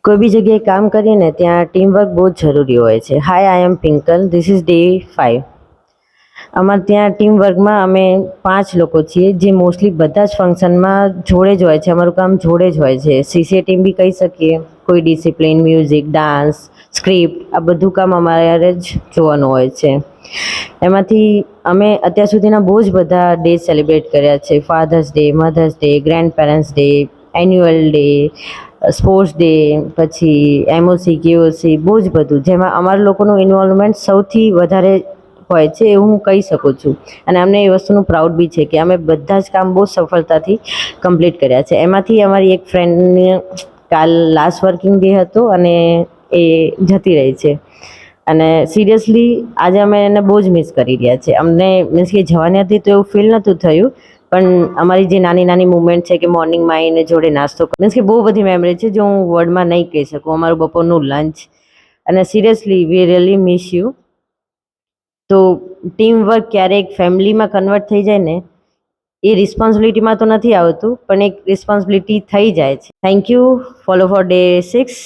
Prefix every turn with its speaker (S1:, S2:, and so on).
S1: કોઈ બી જગ્યાએ કામ કરીએ ને ત્યાં ટીમવર્ક બહુ જ જરૂરી હોય છે. હાય, આઈ એમ પિંકલ, ધીસ ઇઝ ડે 5. અમારે ત્યાં ટીમવર્કમાં અમે 5 લોકો છીએ, જે મોસ્ટલી બધા જ ફંક્શનમાં જોડે જ હોય છે. અમારું કામ જોડે જ હોય છે. સીસીએ ટીમ બી કહી શકીએ. કોઈ ડિસિપ્લિન, મ્યુઝિક, ડાન્સ, સ્ક્રિપ્ટ, આ બધું કામ અમારે જ જોવાનું હોય છે. એમાંથી અમે અત્યાર સુધીના બહુ જ બધા ડે સેલિબ્રેટ કર્યા છે. Father's day, mother's day, grandparents day, annual day, sports day, પછી એમઓસી, કેઓસી, બહુ જ બધું, જેમાં અમારા લોકોનું ઇન્વોલ્વમેન્ટ સૌથી વધારે હોય છે એવું હું કહી શકું છું. અને અમને એ વસ્તુનું પ્રાઉડ બી છે કે અમે બધા જ કામ બહુ સફળતાથી કમ્પ્લીટ કર્યા છે. એમાંથી અમારી એક ફ્રેન્ડને કાલ લાસ્ટ વર્કિંગ ડે હતો અને એ જતી રહી છે. અને સિરિયસલી આજે અમે એને બહુ જ મિસ કરી રહ્યા છે. અમને મીન્સ કે જવાની હતી તો એવું ફીલ નહોતું થયું, પણ અમારી જે નાની નાની મુવમેન્ટ છે કે મોર્નિંગમાં આવીને જોડે નાસ્તો, મીન્સ કે બહુ બધી મેમરી છે જો હું વર્ડમાં નહીં કહી શકું. અમારું બપોરનું લંચ, અને seriously we really miss you. તો ટીમવર્ક ક્યારેક ફેમિલીમાં કન્વર્ટ થઈ જાય ને, એ રિસ્પોન્સિબિલિટીમાં તો નથી આવતું, પણ એક રિસ્પોન્સિબિલિટી થઈ જાય છે. Thank you. Follow for day 6.